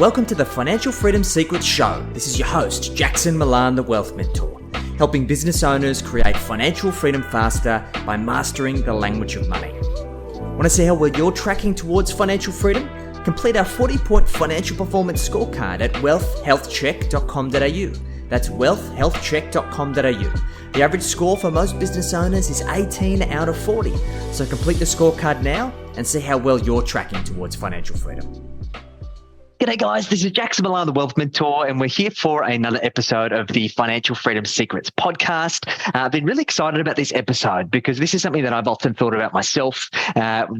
Welcome to the Financial Freedom Secrets Show. This is your host, Jackson Milan, the Wealth Mentor, helping business owners create financial freedom faster by mastering the language of money. Want to see how well you're tracking towards financial freedom? Complete our 40-point financial performance scorecard at wealthhealthcheck.com.au. That's wealthhealthcheck.com.au. The average score for most business owners is 18 out of 40. So complete the scorecard now and see how well you're tracking towards financial freedom. G'day guys, this is Jackson Milan, the Wealth Mentor, and we're here for another episode of the Financial Freedom Secrets podcast. I've been really excited about this episode because this is something that I've often thought about myself,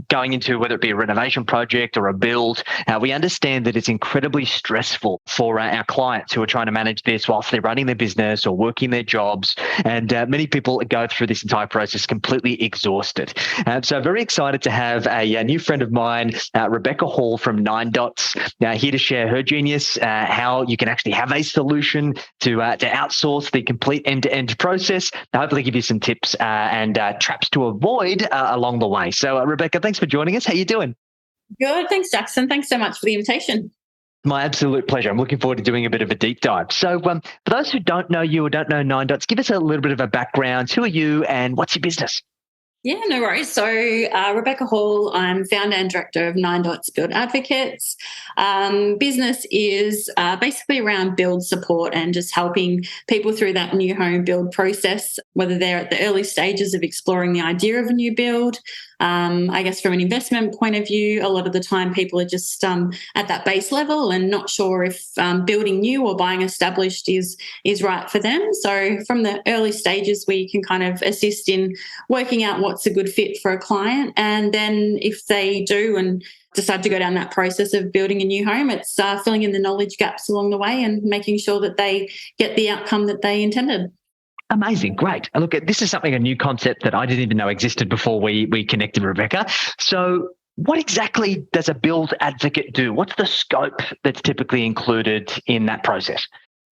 going into whether it be a renovation project or a build. We understand that it's incredibly stressful for our clients who are trying to manage this whilst they're running their business or working their jobs, and many people go through this entire process completely exhausted. So very excited to have a new friend of mine, Rebecca Hall from Ninedots, here to share her genius, how you can actually have a solution to outsource the complete end-to-end process. Hopefully give you some tips and traps to avoid along the way. So Rebecca, thanks for joining us. How you doing? Good. Thanks, Jackson. Thanks so much for the invitation. My absolute pleasure. I'm looking forward to doing a bit of a deep dive. So for those who don't know you or don't know Ninedots, give us a little bit of a background. Who are you and what's your business? Yeah, no worries. So Rebecca Hall, I'm founder and director of Ninedots Build Advocates. Business is basically around build support and just helping people through that new home build process, whether they're at the early stages of exploring the idea of a new build. I guess from an investment point of view, a lot of the time people are just at that base level and not sure if building new or buying established is right for them. So from the early stages, we can kind of assist in working out what's a good fit for a client. And then if they do and decide to go down that process of building a new home, it's filling in the knowledge gaps along the way and making sure that they get the outcome that they intended. Amazing. Great. Look, this is a new concept that I didn't even know existed before we connected, Rebecca. So what exactly does a build advocate do? What's the scope that's typically included in that process?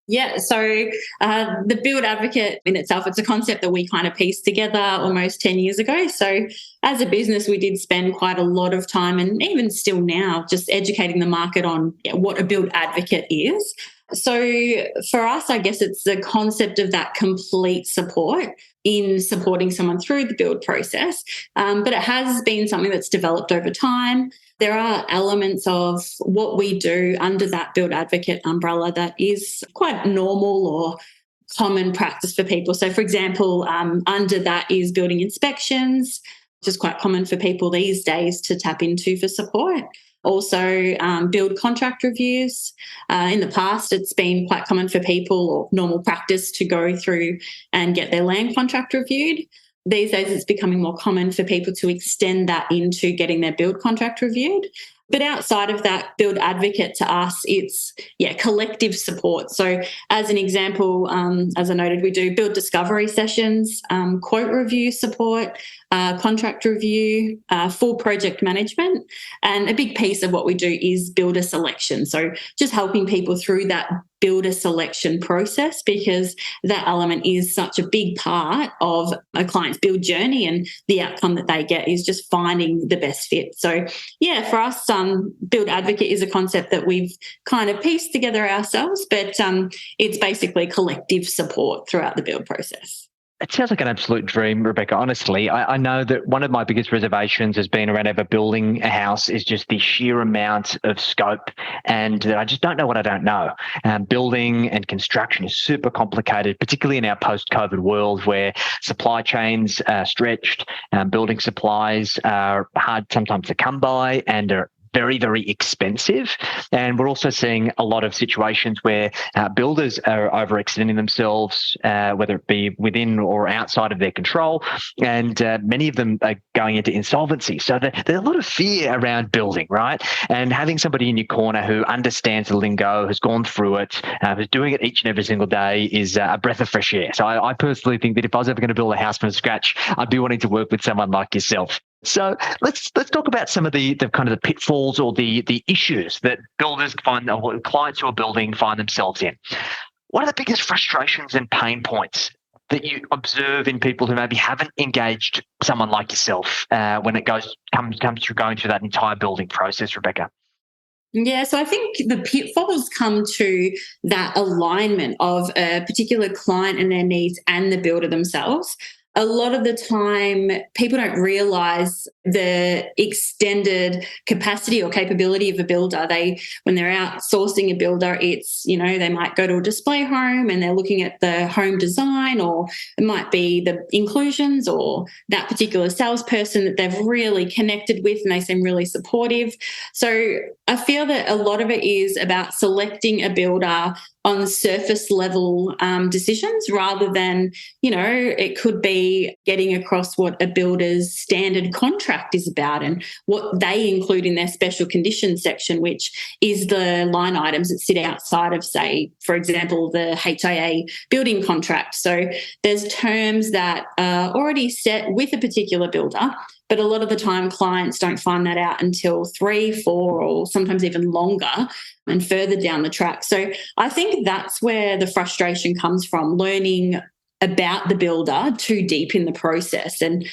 Yeah, so the build advocate in itself, it's a concept that we kind of pieced together almost 10 years ago. So as a business, we did spend quite a lot of time, and even still now, just educating the market on what a build advocate is. So for us, I guess it's the concept of that complete support in supporting someone through the build process. But it has been something that's developed over time. There are elements of what we do under that build advocate umbrella that is quite normal or common practice for people. So for example, under that is building inspections, which is quite common for people these days to tap into for support. Also, build contract reviews. In the past, it's been quite common for people or normal practice to go through and get their land contract reviewed. These days, it's becoming more common for people to extend that into getting their build contract reviewed. But outside of that, build advocate to us, it's collective support. So as an example, as I noted, we do build discovery sessions, quote review support, contract review, full project management. And a big piece of what we do is builder selection. So just helping people through that builder selection process, because that element is such a big part of a client's build journey, and the outcome that they get is just finding the best fit. So for us, build advocate is a concept that we've kind of pieced together ourselves, but it's basically collective support throughout the build process. It sounds like an absolute dream, Rebecca. Honestly, I know that one of my biggest reservations has been around ever building a house is just the sheer amount of scope, and that I just don't know what I don't know. Building and construction is super complicated, particularly in our post-COVID world where supply chains are stretched, building supplies are hard sometimes to come by and are very, very expensive. And we're also seeing a lot of situations where builders are overextending themselves, whether it be within or outside of their control. And many of them are going into insolvency. So there's a lot of fear around building, right? And having somebody in your corner who understands the lingo, has gone through it, who's doing it each and every single day is a breath of fresh air. So I personally think that if I was ever going to build a house from scratch, I'd be wanting to work with someone like yourself. So let's talk about some of the kind of the pitfalls or the issues that builders find, or clients who are building find themselves in. What are the biggest frustrations and pain points that you observe in people who maybe haven't engaged someone like yourself when it comes through going through that entire building process, Rebecca? Yeah, so I think the pitfalls come to that alignment of a particular client and their needs and the builder themselves. A lot of the time, people don't realize the extended capacity or capability of a builder. When they're outsourcing a builder, it's, they might go to a display home and they're looking at the home design, or it might be the inclusions or that particular salesperson that they've really connected with and they seem really supportive. So I feel that a lot of it is about selecting a builder on surface level decisions rather than, it could be getting across what a builder's standard contract is about and what they include in their special conditions section, which is the line items that sit outside of, say, for example, the HIA building contract. So there's terms that are already set with a particular builder, but a lot of the time clients don't find that out until 3, 4, or sometimes even longer and further down the track. So I think that's where the frustration comes from, learning about the builder too deep in the process. And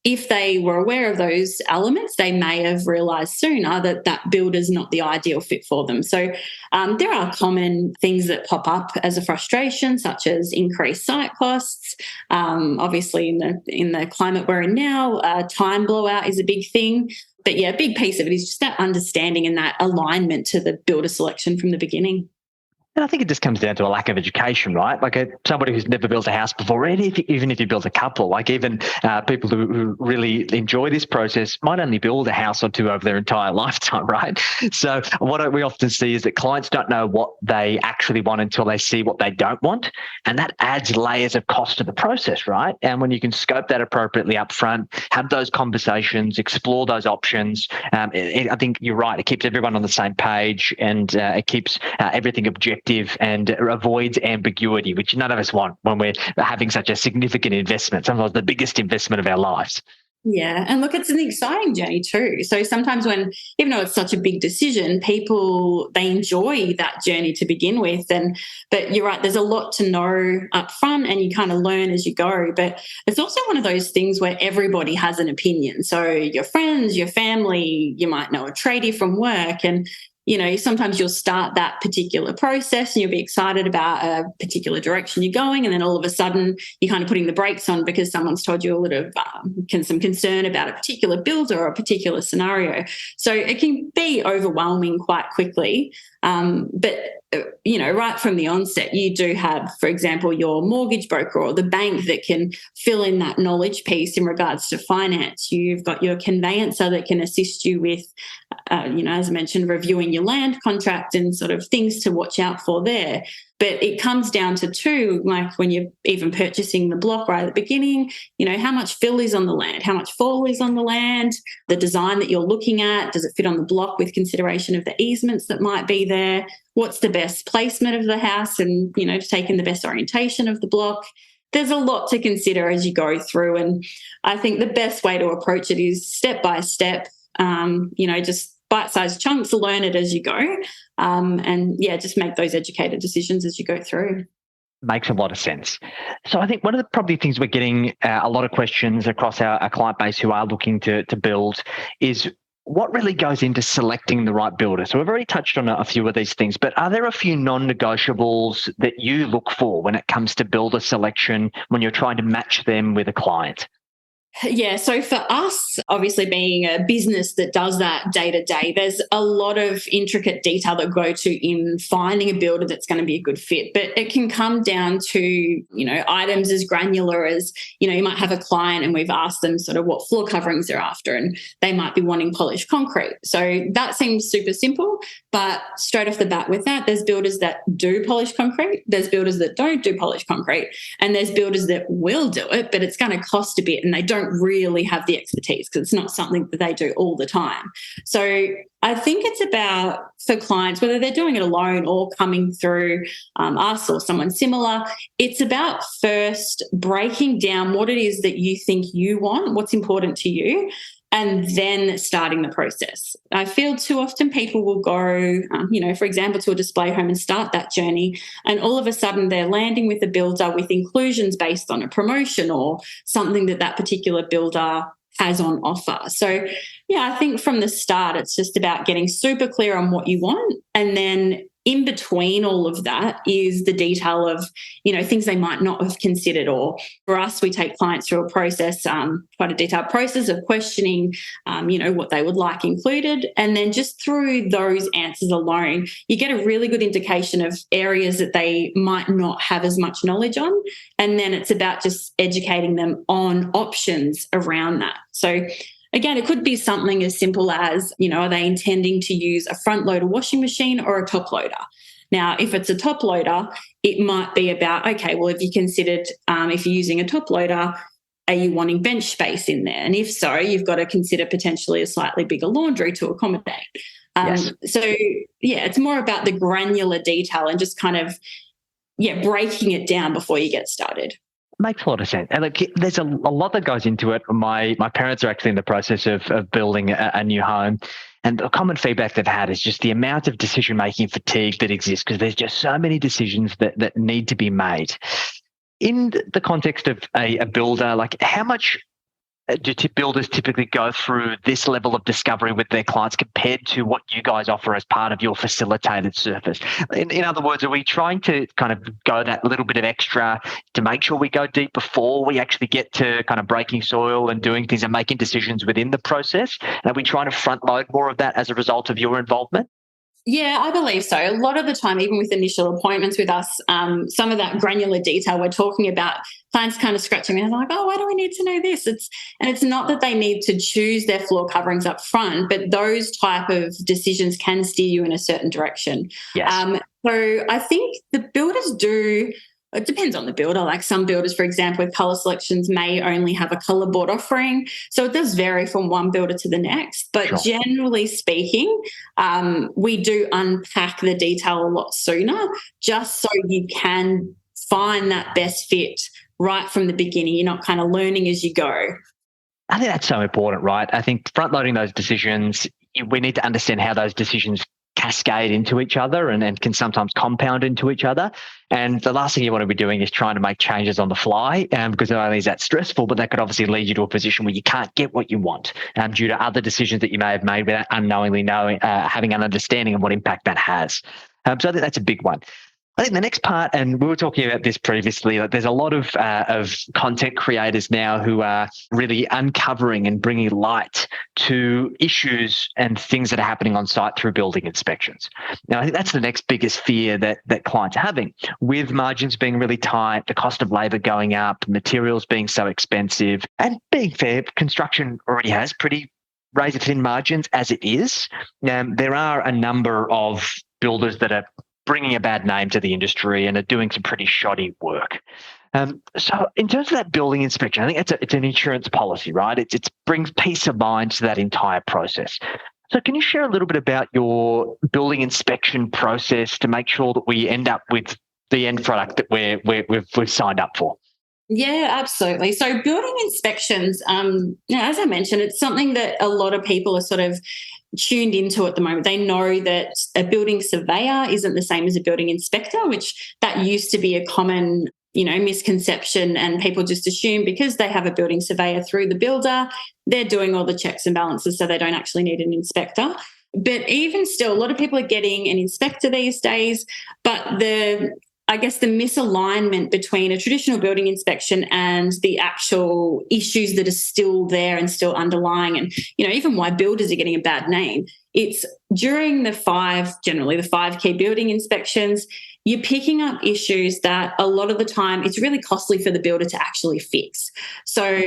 if they were aware of those elements, they may have realised sooner that that builder's not the ideal fit for them. So there are common things that pop up as a frustration, such as increased site costs. Obviously, in the climate we're in now, time blowout is a big thing. But yeah, a big piece of it is just that understanding and that alignment to the builder selection from the beginning. And I think it just comes down to a lack of education, right? Like somebody who's never built a house before, even if you build a couple, like even people who really enjoy this process might only build a house or two over their entire lifetime, right? So what we often see is that clients don't know what they actually want until they see what they don't want. And that adds layers of cost to the process, right? And when you can scope that appropriately up front, have those conversations, explore those options, I think you're right. It keeps everyone on the same page and it keeps everything objective and avoids ambiguity, which none of us want when we're having such a significant investment, sometimes the biggest investment of our lives. Yeah. And look, it's an exciting journey too. So sometimes even though it's such a big decision, they enjoy that journey to begin with. But you're right, there's a lot to know up front and you kind of learn as you go. But it's also one of those things where everybody has an opinion. So your friends, your family, you might know a tradie from work, and sometimes you'll start that particular process and you'll be excited about a particular direction you're going, and then all of a sudden you're kind of putting the brakes on because someone's told you a little of some concern about a particular builder or a particular scenario. So it can be overwhelming quite quickly. But right from the onset, you do have, for example, your mortgage broker or the bank that can fill in that knowledge piece in regards to finance. You've got your conveyancer that can assist you with, as I mentioned, reviewing your land contract and sort of things to watch out for there. But it comes down to two, like when you're even purchasing the block right at the beginning, how much fill is on the land, how much fall is on the land, the design that you're looking at, does it fit on the block with consideration of the easements that might be there, what's the best placement of the house and, to take in the best orientation of the block. There's a lot to consider as you go through. And I think the best way to approach it is step by step, just bite-sized chunks, learn it as you go. Just make those educated decisions as you go through. Makes a lot of sense. So I think one of the probably things we're getting a lot of questions across our client base who are looking to build is what really goes into selecting the right builder. So we've already touched on a few of these things, but are there a few non-negotiables that you look for when it comes to builder selection when you're trying to match them with a client? Yeah, so for us, obviously being a business that does that day to day, there's a lot of intricate detail that go to in finding a builder that's going to be a good fit. But it can come down to, items as granular as, you might have a client and we've asked them sort of what floor coverings they're after and they might be wanting polished concrete. So that seems super simple, but straight off the bat with that, there's builders that do polish concrete, there's builders that don't do polished concrete, and there's builders that will do it, but it's going to cost a bit and they don't really have the expertise because it's not something that they do all the time. So I think it's about, for clients, whether they're doing it alone or coming through us or someone similar, it's about first breaking down what it is that you think you want, what's important to you, and then starting the process. I feel too often people will go, for example, to a display home and start that journey, and all of a sudden they're landing with a builder with inclusions based on a promotion or something that particular builder has on offer. So Yeah, I think from the start, it's just about getting super clear on what you want. And then in between all of that is the detail of, things they might not have considered. Or for us, we take clients through a process, quite a detailed process of questioning, what they would like included. And then just through those answers alone, you get a really good indication of areas that they might not have as much knowledge on. And then it's about just educating them on options around that. So again, it could be something as simple as, are they intending to use a front loader washing machine or a top loader? Now, if it's a top loader, it might be about, okay, well, have you considered, if you're using a top loader, are you wanting bench space in there? And if so, you've got to consider potentially a slightly bigger laundry to accommodate. Yes. So, yeah, it's more about the granular detail and just kind of, breaking it down before you get started. Makes a lot of sense. And look, there's a lot that goes into it. My parents are actually in the process of building a new home. And the common feedback they've had is just the amount of decision-making fatigue that exists because there's just so many decisions that need to be made. In the context of a builder, like how much do builders typically go through this level of discovery with their clients compared to what you guys offer as part of your facilitated service? In other words, are we trying to kind of go that little bit of extra to make sure we go deep before we actually get to kind of breaking soil and doing things and making decisions within the process? And are we trying to front load more of that as a result of your involvement? Yeah, I believe so. A lot of the time, even with initial appointments with us, some of that granular detail we're talking about, clients kind of scratching their head like, oh, why do I need to know this? It's not that they need to choose their floor coverings up front, but those type of decisions can steer you in a certain direction. Yes. So I think the builders do. It depends on the builder. Like some builders, for example, with colour selections may only have a colour board offering. So it does vary from one builder to the next. But Sure. Generally speaking, we do unpack the detail a lot sooner just so you can find that best fit right from the beginning. You're not kind of learning as you go. I think that's so important, right? I think front loading those decisions, we need to understand how those decisions cascade into each other and can sometimes compound into each other. And the last thing you want to be doing is trying to make changes on the fly because not only is that stressful, but that could obviously lead you to a position where you can't get what you want due to other decisions that you may have made without unknowingly having an understanding of what impact that has. So I think that's a big one. I think the next part, and we were talking about this previously, like there's a lot of content creators now who are really uncovering and bringing light to issues and things that are happening on site through building inspections. Now, I think that's the next biggest fear that clients are having, with margins being really tight, the cost of labour going up, materials being so expensive, and being fair, construction already has pretty razor-thin margins as it is. There are a number of builders that are bringing a bad name to the industry and are doing some pretty shoddy work. So in terms of that building inspection, I think it's an insurance policy, right? It brings peace of mind to that entire process. So can you share a little bit about your building inspection process to make sure that we end up with the end product that we've signed up for? Yeah, absolutely. So building inspections, as I mentioned, it's something that a lot of people are sort of tuned into at the moment. They know that a building surveyor isn't the same as a building inspector, which that used to be a common, misconception, and people just assume because they have a building surveyor through the builder, they're doing all the checks and balances, so they don't actually need an inspector. But even still, a lot of people are getting an inspector these days, but the misalignment between a traditional building inspection and the actual issues that are still there and still underlying, and even why builders are getting a bad name. It's during the five key building inspections, you're picking up issues that a lot of the time it's really costly for the builder to actually fix. So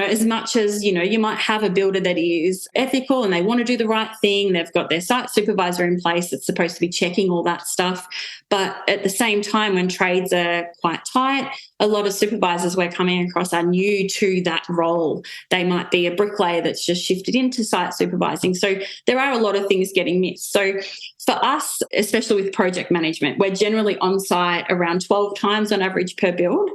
as much as, you might have a builder that is ethical and they want to do the right thing, they've got their site supervisor in place that's supposed to be checking all that stuff. But at the same time, when trades are quite tight, a lot of supervisors we're coming across are new to that role. They might be a bricklayer that's just shifted into site supervising. So there are a lot of things getting missed. So for us, especially with project management, we're generally on site around 12 times on average per build.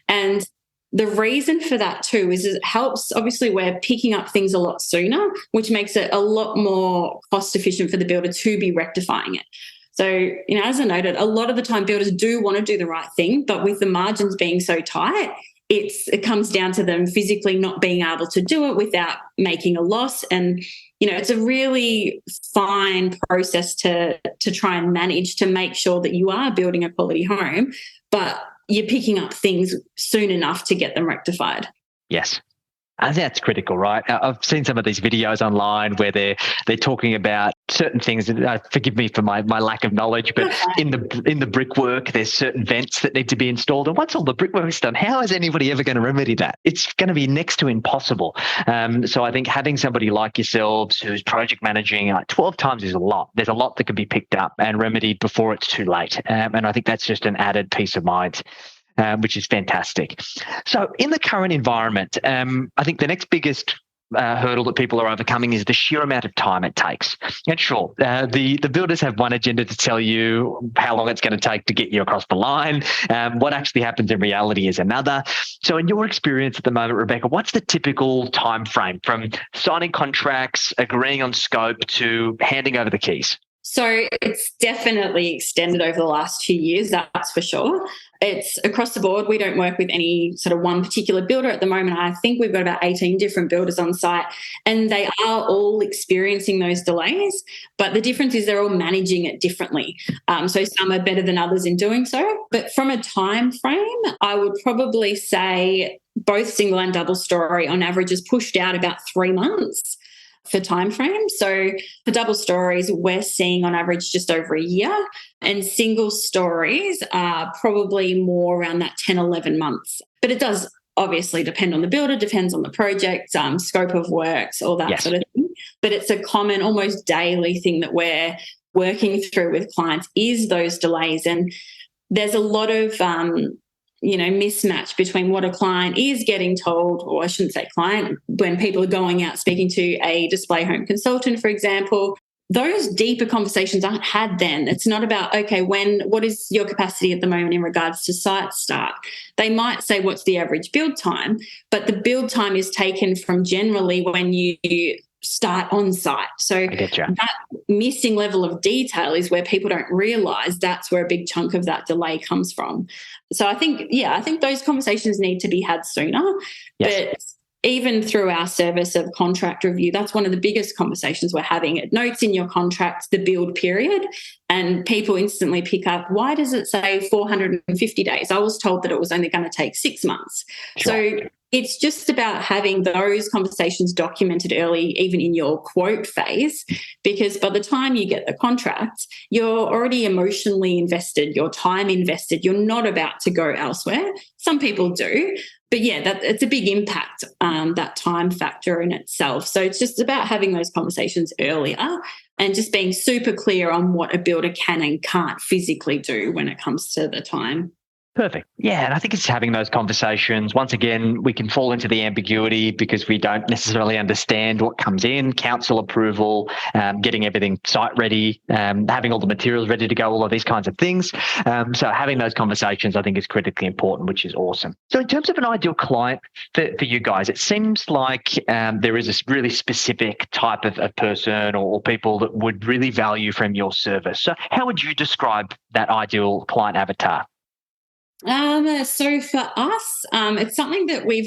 And the reason for that too is it helps, obviously we're picking up things a lot sooner, which makes it a lot more cost efficient for the builder to be rectifying it. So, as I noted, a lot of the time builders do want to do the right thing, but with the margins being so tight, it comes down to them physically not being able to do it without making a loss. And, it's a really fine process to try and manage to make sure that you are building a quality home, but you're picking up things soon enough to get them rectified. Yes. And that's critical, right? I've seen some of these videos online where they're talking about certain things. Forgive me for my lack of knowledge, but in the brickwork, there's certain vents that need to be installed. And once all the brickwork is done, how is anybody ever going to remedy that? It's going to be next to impossible. So I think having somebody like yourselves who's project managing 12 times is a lot. There's a lot that can be picked up and remedied before it's too late. And I think that's just an added peace of mind. Which is fantastic. So in the current environment, I think the next biggest hurdle that people are overcoming is the sheer amount of time it takes. And sure, the builders have one agenda to tell you how long it's going to take to get you across the line. What actually happens in reality is another. So in your experience at the moment, Rebecca, what's the typical time frame from signing contracts, agreeing on scope to handing over the keys? So it's definitely extended over the last few years, that's for sure. It's across the board. We don't work with any sort of one particular builder at the moment. I think we've got about 18 different builders on site, and they are all experiencing those delays. But the difference is they're all managing it differently. So some are better than others in doing so. But from a time frame, I would probably say both single and double story on average is pushed out about 3 months for time frame. So for double stories, we're seeing on average just over a year, and single stories are probably more around that 10, 11 months. But it does obviously depend on the builder, depends on the project, scope of works, all that sort of thing. But it's a common, almost daily thing that we're working through with clients is those delays. And there's a lot of mismatch between what a client is getting told, or I shouldn't say client, when people are going out speaking to a display home consultant, for example. Those deeper conversations aren't had then. It's not about, okay, what is your capacity at the moment in regards to site start? They might say, what's the average build time? But the build time is taken from generally when you start on site. So that missing level of detail is where people don't realise that's where a big chunk of that delay comes from. So I think those conversations need to be had sooner. Yes. But even through our service of contract review, that's one of the biggest conversations we're having. It notes in your contract the build period, and people instantly pick up, why does it say 450 days? I was told that it was only going to take 6 months. Sure. So it's just about having those conversations documented early, even in your quote phase, because by the time you get the contract, you're already emotionally invested, your time invested, you're not about to go elsewhere. Some people do, but it's a big impact, that time factor in itself. So it's just about having those conversations earlier and just being super clear on what a builder can and can't physically do when it comes to the time. Perfect. Yeah, and I think it's having those conversations. Once again, we can fall into the ambiguity because we don't necessarily understand what comes in, council approval, getting everything site ready, having all the materials ready to go, all of these kinds of things. So having those conversations, I think, is critically important, which is awesome. So in terms of an ideal client for you guys, it seems like there is a really specific type of person or people that would really value from your service. So how would you describe that ideal client avatar? So for us, it's something that we've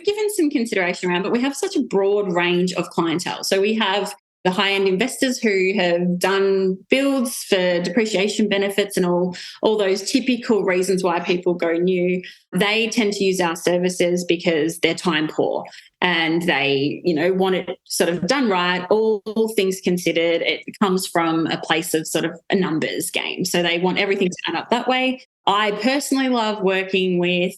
given some consideration around, but we have such a broad range of clientele. So we have the high-end investors who have done builds for depreciation benefits and all those typical reasons why people go new. They tend to use our services because they're time poor and they, want it sort of done right, all things considered. It comes from a place of sort of a numbers game. So they want everything to add up that way. I personally love working with,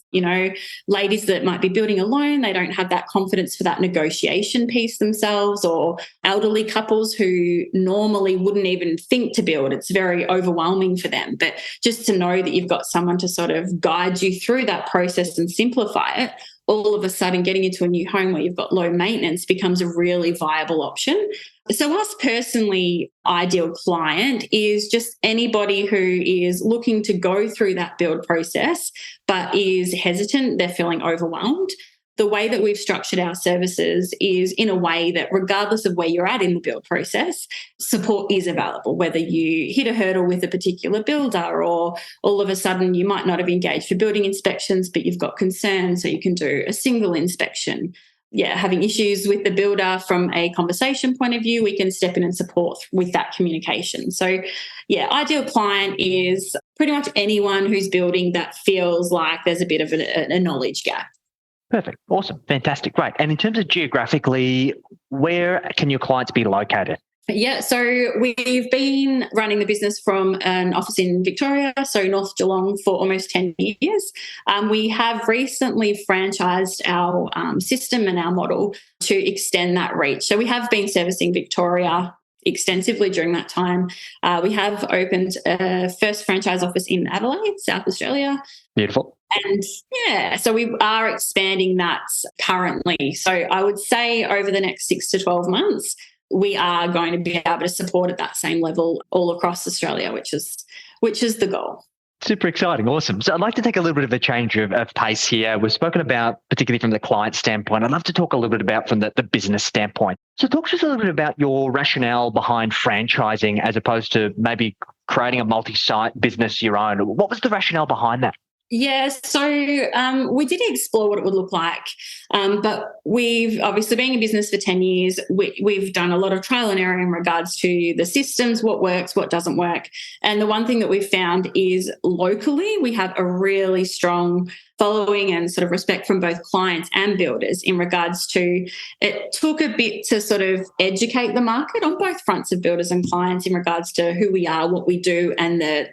ladies that might be building alone. They don't have that confidence for that negotiation piece themselves, or elderly couples who normally wouldn't even think to build. It's very overwhelming for them. But just to know that you've got someone to sort of guide you through that process and simplify it, all of a sudden getting into a new home where you've got low maintenance becomes a really viable option. So us personally, ideal client is just anybody who is looking to go through that build process but is hesitant, they're feeling overwhelmed. the way that we've structured our services is in a way that regardless of where you're at in the build process, support is available, whether you hit a hurdle with a particular builder or all of a sudden you might not have engaged for building inspections, but you've got concerns, so you can do a single inspection. Yeah, having issues with the builder from a conversation point of view, we can step in and support with that communication. So, yeah, ideal client is pretty much anyone who's building that feels like there's a bit of a knowledge gap. Perfect. Awesome. Fantastic. Great. And in terms of geographically, where can your clients be located? Yeah, so we've been running the business from an office in Victoria, so North Geelong, for almost 10 years. We have recently franchised our system and our model to extend that reach. So we have been servicing Victoria extensively during that time. We have opened a first franchise office in Adelaide, South Australia. Beautiful. And yeah, so we are expanding that currently. So I would say over the next 6 to 12 months, we are going to be able to support at that same level all across Australia, which is the goal. Super exciting. Awesome. So I'd like to take a little bit of a change of pace here. We've spoken about, particularly from the client standpoint, I'd love to talk a little bit about from the business standpoint. So talk to us a little bit about your rationale behind franchising as opposed to maybe creating a multi-site business your own. What was the rationale behind that? Yeah, so we did explore what it would look like, but we've obviously been in business for 10 years. We've done a lot of trial and error in regards to the systems, what works, what doesn't work. And the one thing that we've found is locally we have a really strong following and sort of respect from both clients and builders in regards to it took a bit to sort of educate the market on both fronts of builders and clients in regards to who we are, what we do, and the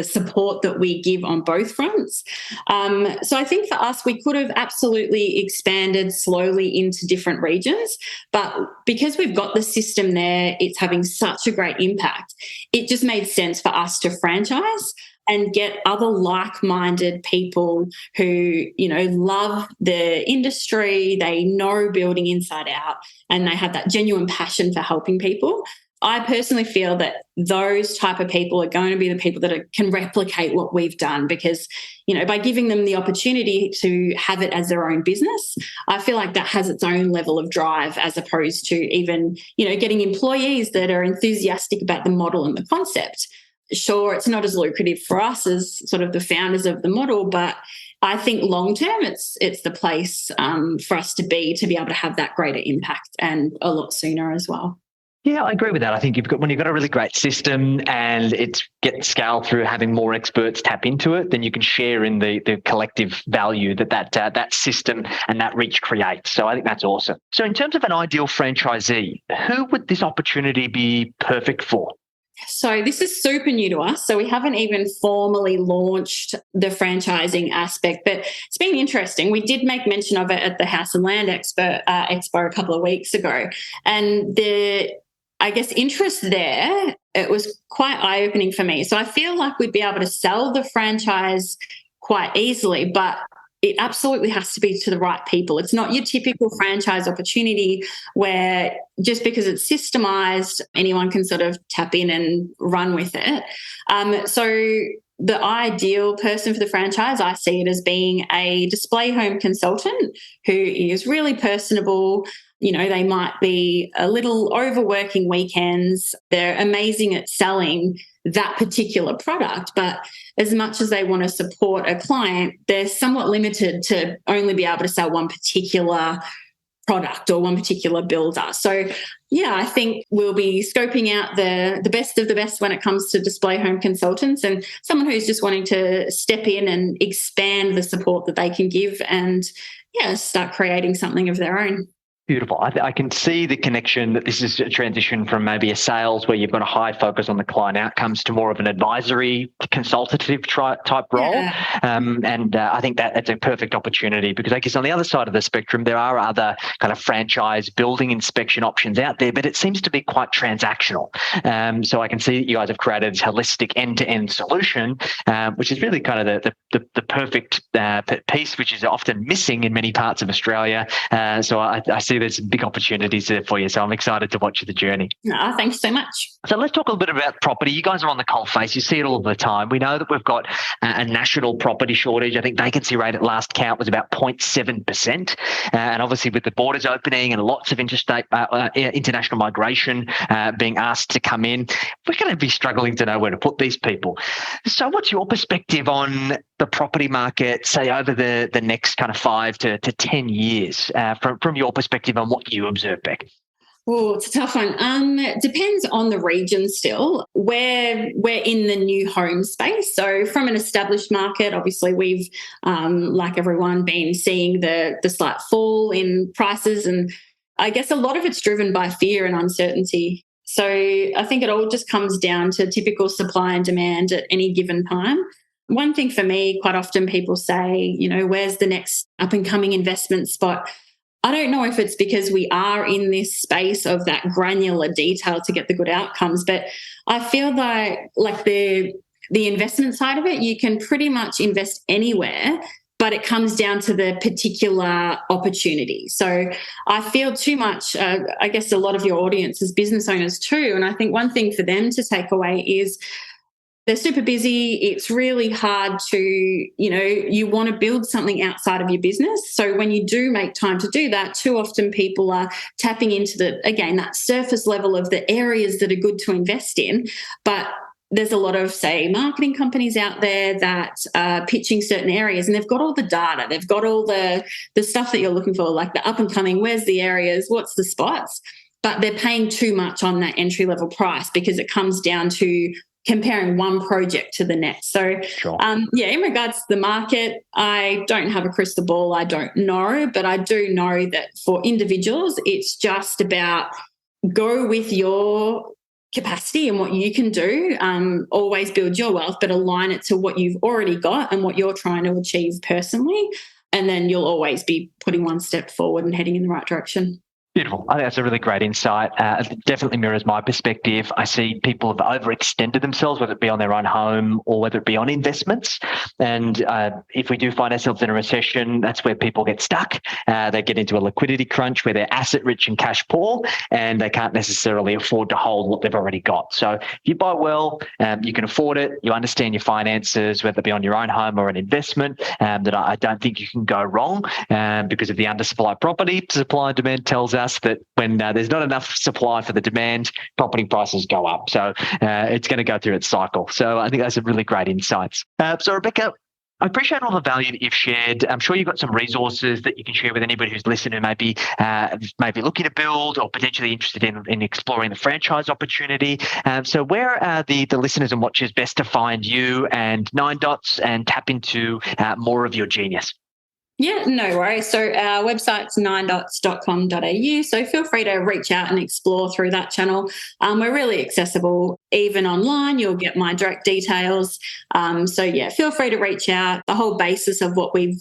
support that we give on both fronts. So I think for us, we could have absolutely expanded slowly into different regions, but because we've got the system there, it's having such a great impact. It just made sense for us to franchise and get other like-minded people who, love the industry, they know building inside out, and they have that genuine passion for helping people. I personally feel that those type of people are going to be the people that can replicate what we've done because, by giving them the opportunity to have it as their own business, I feel like that has its own level of drive as opposed to even, getting employees that are enthusiastic about the model and the concept. Sure, it's not as lucrative for us as sort of the founders of the model, but I think long term it's the place for us to be able to have that greater impact and a lot sooner as well. Yeah, I agree with that. I think when you've got a really great system and it's getting scaled through having more experts tap into it, then you can share in the collective value that system and that reach creates. So I think that's awesome. So in terms of an ideal franchisee, who would this opportunity be perfect for? So this is super new to us. So we haven't even formally launched the franchising aspect, but it's been interesting. We did make mention of it at the House and Land Expo a couple of weeks ago. And interest there, it was quite eye-opening for me. So I feel like we'd be able to sell the franchise quite easily, but it absolutely has to be to the right people. It's not your typical franchise opportunity where just because it's systemized, anyone can sort of tap in and run with it. So the ideal person for the franchise, I see it as being a display home consultant who is really personable. They might be a little overworking weekends. They're amazing at selling that particular product, but as much as they want to support a client, they're somewhat limited to only be able to sell one particular product or one particular builder. So, yeah, I think we'll be scoping out the best of the best when it comes to display home consultants and someone who's just wanting to step in and expand the support that they can give and, start creating something of their own. Beautiful. I can see the connection that this is a transition from maybe a sales where you've got a high focus on the client outcomes to more of an advisory, consultative type role. Yeah. And I think that's a perfect opportunity because I guess on the other side of the spectrum, there are other kind of franchise building inspection options out there, but it seems to be quite transactional. So I can see that you guys have created this holistic end-to-end solution, which is really kind of the perfect piece, which is often missing in many parts of Australia. So I see see there's big opportunities there for you. So I'm excited to watch the journey. Thanks so much. So let's talk a little bit about property. You guys are on the coalface. You see it all the time. We know that we've got a national property shortage. I think vacancy rate at last count was about 0.7%. And obviously with the borders opening and lots of international migration being asked to come in, we're going to be struggling to know where to put these people. So what's your perspective on the property market, say, over the next kind of 5 to 10 years from your perspective on what you observe, Beck? Oh, it's a tough one. It depends on the region still. We're in the new home space. So from an established market, obviously we've, like everyone, been seeing the slight fall in prices. And I guess a lot of it's driven by fear and uncertainty. So I think it all just comes down to typical supply and demand at any given time. One thing for me, quite often people say, where's the next up and coming investment spot? I don't know if it's because we are in this space of that granular detail to get the good outcomes, but I feel like the investment side of it, you can pretty much invest anywhere, but it comes down to the particular opportunity. So I feel too much, I guess a lot of your audience is business owners too, and I think one thing for them to take away is they're super busy. It's really hard to, you want to build something outside of your business. So when you do make time to do that, too often people are tapping into that surface level of the areas that are good to invest in. But there's a lot of, say, marketing companies out there that are pitching certain areas, and they've got all the data. They've got all the stuff that you're looking for, like the up and coming, where's the areas, what's the spots? But they're paying too much on that entry level price because it comes down to comparing one project to the next. So, sure. In regards to the market, I don't have a crystal ball. I don't know, but I do know that for individuals, it's just about go with your capacity and what you can do. Always build your wealth, but align it to what you've already got and what you're trying to achieve personally. And then you'll always be putting one step forward and heading in the right direction. Beautiful. I think that's a really great insight. It definitely mirrors my perspective. I see people have overextended themselves, whether it be on their own home or whether it be on investments. And if we do find ourselves in a recession, that's where people get stuck. They get into a liquidity crunch where they're asset rich and cash poor, and they can't necessarily afford to hold what they've already got. So if you buy well, you can afford it, you understand your finances, whether it be on your own home or an investment, that I don't think you can go wrong because of the undersupply property. Supply and demand tells us that when there's not enough supply for the demand, property prices go up. So it's going to go through its cycle. So I think that's a really great insights. So Rebecca, I appreciate all the value that you've shared. I'm sure you've got some resources that you can share with anybody who's listening who may be looking to build or potentially interested in exploring the franchise opportunity. So where are the listeners and watchers best to find you and Ninedots and tap into more of your genius? Yeah, no worries. So our website's ninedots.com.au. So feel free to reach out and explore through that channel. We're really accessible. Even online, you'll get my direct details. Feel free to reach out. The whole basis of what we've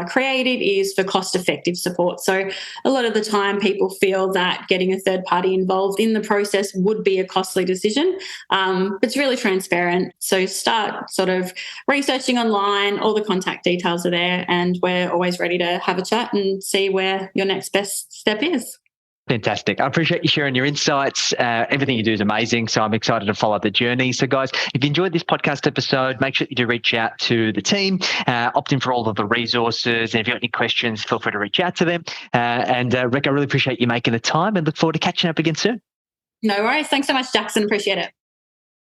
created is for cost-effective support. So a lot of the time people feel that getting a third party involved in the process would be a costly decision. It's really transparent. So start sort of researching online. All the contact details are there, and we're always ready to have a chat and see where your next best step is. Fantastic. I appreciate you sharing your insights. Everything you do is amazing. So I'm excited to follow the journey. So guys, if you enjoyed this podcast episode, make sure you do reach out to the team, opt in for all of the resources. And if you've got any questions, feel free to reach out to them. Rick, I really appreciate you making the time and look forward to catching up again soon. No worries. Thanks so much, Jackson. Appreciate it.